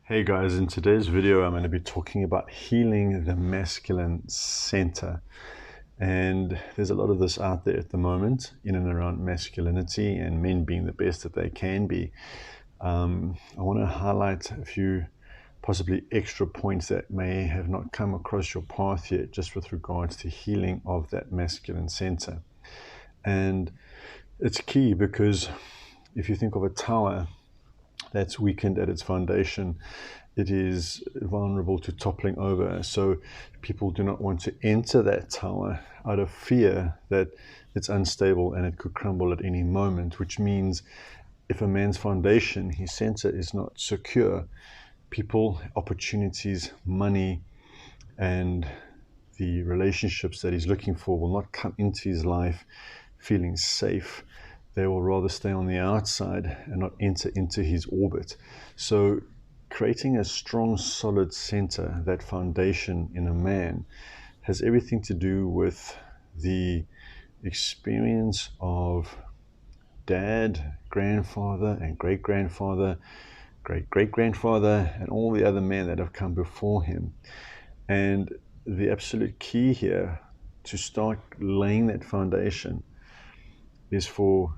Hey guys, in today's video I'm going to be talking about healing the masculine center. And there's a lot of this out there at the moment in and around masculinity and men being the best that they can be. I want to highlight a few possibly extra points that may have not come across your path yet, just with regards to healing of that masculine center. And it's key because if you think of a tower that's weakened at its foundation, it is vulnerable to toppling over. So people do not want to enter that tower out of fear that it's unstable and it could crumble at any moment, which means if a man's foundation, his center, is not secure, people, opportunities, money, and the relationships that he's looking for will not come into his life feeling safe. They will rather stay on the outside and not enter into his orbit. So creating a strong, solid center, that foundation in a man, has everything to do with the experience of dad, grandfather, and great-grandfather, great-great-grandfather, and all the other men that have come before him. And the absolute key here to start laying that foundation is for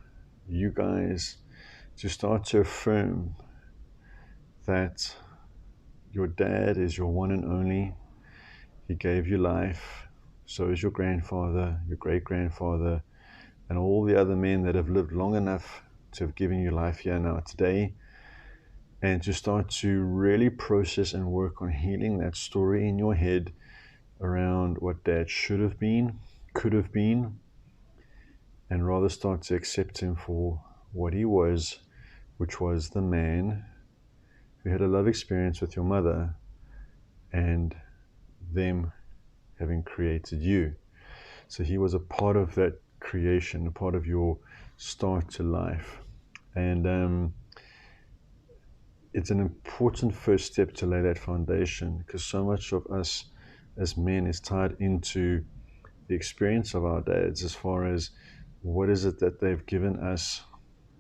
you guys to start to affirm that your dad is your one and only. He gave you life. So is your grandfather, your great-grandfather, and all the other men that have lived long enough to have given you life here now today. And to start to really process and work on healing that story in your head around what dad should have been, could have been, and rather start to accept him for what he was, which was the man who had a love experience with your mother and them having created you. So he was a part of that creation, a part of your start to life. And it's an important first step to lay that foundation, because so much of us as men is tied into the experience of our dads, as far as what is it that they've given us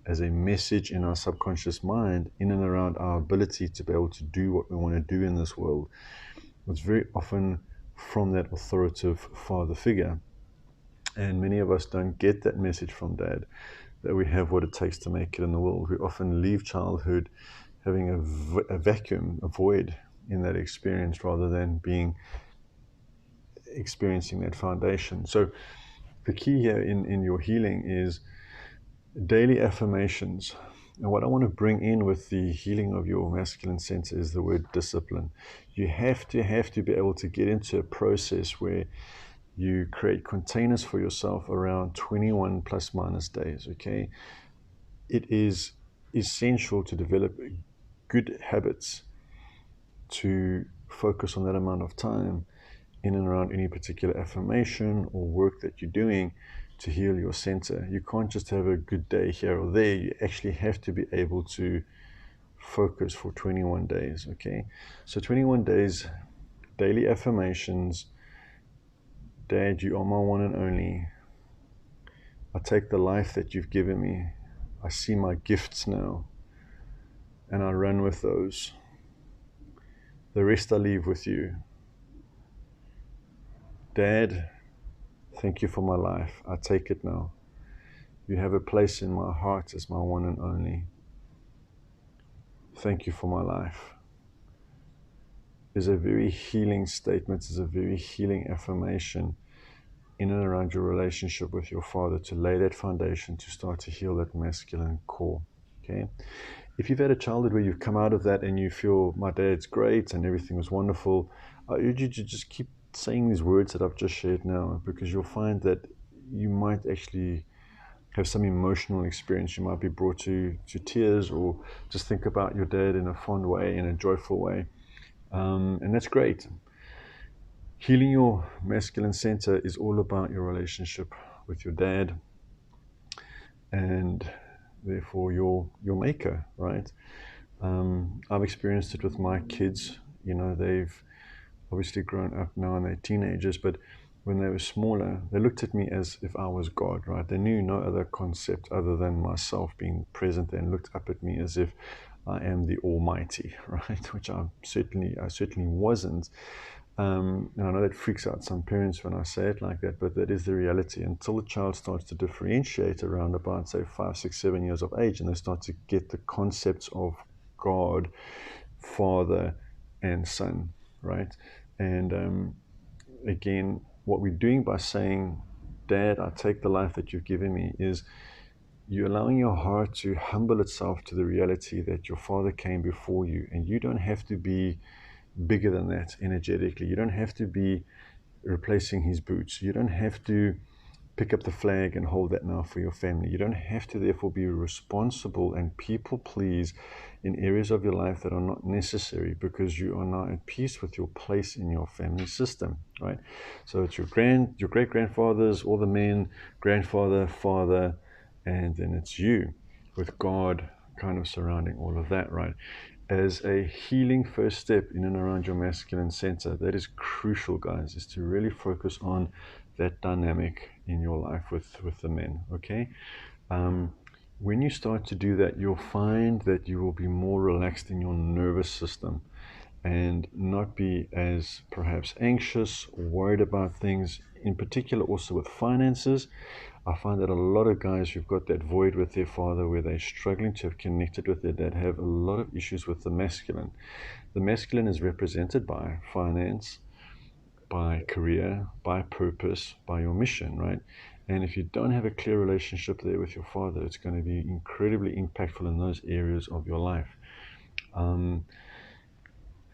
as a message in our subconscious mind in and around our ability to be able to do what we want to do in this world. It's very often from that authoritative father figure. And many of us don't get that message from dad, that we have what it takes to make it in the world. We often leave childhood having a vacuum, a void in that experience, rather than experiencing that foundation. So the key here in your healing is daily affirmations. And what I want to bring in with the healing of your masculine center is the word discipline. You have to be able to get into a process where you create containers for yourself around 21 plus minus days, okay? It is essential to develop good habits to focus on that amount of time in and around any particular affirmation or work that you're doing to heal your center. You can't just have a good day here or there. You actually have to be able to focus for 21 days, okay? So 21 days, daily affirmations. Dad, you are my one and only. I take the life that you've given me. I see my gifts now, and I run with those. The rest I leave with you. Dad, thank you for my life. I take it now. You have a place in my heart as my one and only. Thank you for my life. Is a very healing statement, is a very healing affirmation in and around your relationship with your father, to lay that foundation to start to heal that masculine core. Okay? If you've had a childhood where you've come out of that and you feel my dad's great and everything was wonderful, I urge you to just keep saying these words that I've just shared now, because you'll find that you might actually have some emotional experience. You might be brought to tears, or just think about your dad in a fond way, in a joyful way. And that's great. Healing your masculine center is all about your relationship with your dad, and therefore your maker, right? I've experienced it with my kids. You know, they've obviously grown up now and they're teenagers, but when they were smaller, they looked at me as if I was God, right? They knew no other concept other than myself being present, and looked up at me as if I am the Almighty, right? Which I certainly wasn't. And I know that freaks out some parents when I say it like that, but that is the reality. Until the child starts to differentiate around about, say, 5, 6, 7 years of age, and they start to get the concepts of God, Father, and Son, right? And again, what we're doing by saying, Dad, I take the life that you've given me, is you're allowing your heart to humble itself to the reality that your Father came before you, and you don't have to be bigger than that energetically. You don't have to be replacing his boots. You don't have to pick up the flag and hold that now for your family. You don't have to therefore be responsible and people please in areas of your life that are not necessary, because you are now at peace with your place in your family system, right? So it's your great grandfathers, all the men, grandfather, father, and then it's you, with God kind of surrounding all of that, right? As a healing first step in and around your masculine center, that is crucial, guys, is to really focus on that dynamic in your life with the men, okay? When you start to do that, you'll find that you will be more relaxed in your nervous system and not be as perhaps anxious or worried about things, in particular also with finances. I find that a lot of guys who've got that void with their father, where they're struggling to have connected with their dad, have a lot of issues with the masculine. The masculine is represented by finance, by career, by purpose, by your mission, right? And if you don't have a clear relationship there with your father, it's going to be incredibly impactful in those areas of your life. And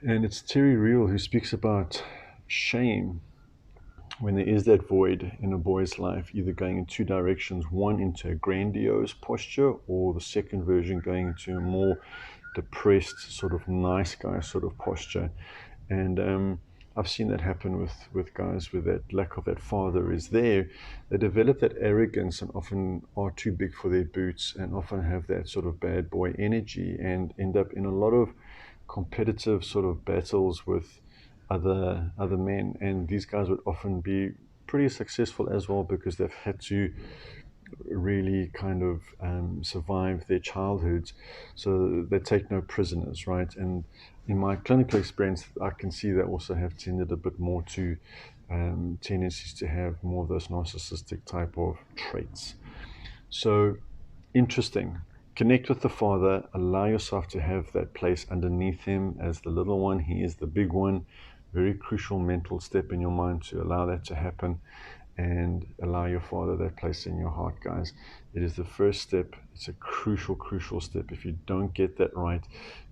it's Terry Real who speaks about shame when there is that void in a boy's life, either going in two directions, one into a grandiose posture, or the second version going into a more depressed, sort of nice guy sort of posture. And I've seen that happen with guys with that lack of that father is there. They develop that arrogance and often are too big for their boots, and often have that sort of bad boy energy, and end up in a lot of competitive sort of battles with other men. And these guys would often be pretty successful as well, because they've had to really kind of survive their childhoods, so they take no prisoners, right? And in my clinical experience, I can see that also have tended a bit more to tendencies to have more of those narcissistic type of traits. So interesting. Connect with the father, allow yourself to have that place underneath him as the little one. He is the big one. Very crucial mental step in your mind to allow that to happen, and allow your father that place in your heart, guys. It is the first step. It's a crucial step. If you don't get that right,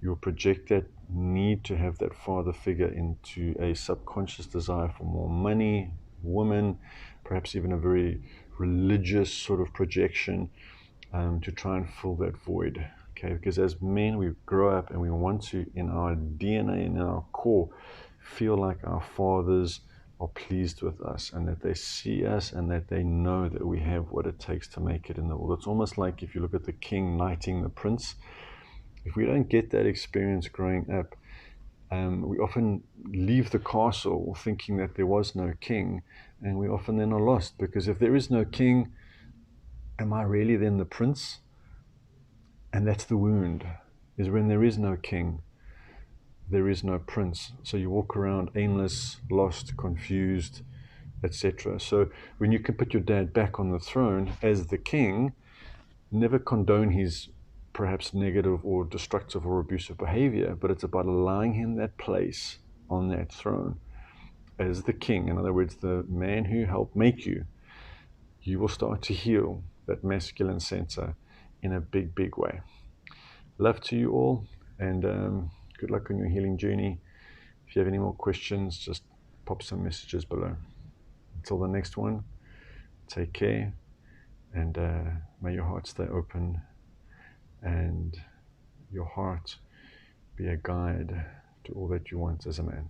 you'll project that need to have that father figure into a subconscious desire for more money, women, perhaps even a very religious sort of projection, to try and fill that void. Okay, because as men, we grow up and we want to, in our DNA and in our core, feel like our fathers are pleased with us, and that they see us, and that they know that we have what it takes to make it in the world. It's almost like if you look at the king knighting the prince. If we don't get that experience growing up, we often leave the castle thinking that there was no king, and we often then are lost, because if there is no king, am I really then the prince? And that's the wound, is when there is no king, there is no prince. So you walk around aimless, lost, confused, etc. So when you can put your dad back on the throne as the king, never condone his perhaps negative or destructive or abusive behavior, but it's about allowing him that place on that throne as the king. In other words, the man who helped make you. You will start to heal that masculine center in a big way. Love to you all, and good luck on your healing journey. If you have any more questions, just pop some messages below. Until the next one, take care, and may your heart stay open, and your heart be a guide to all that you want as a man.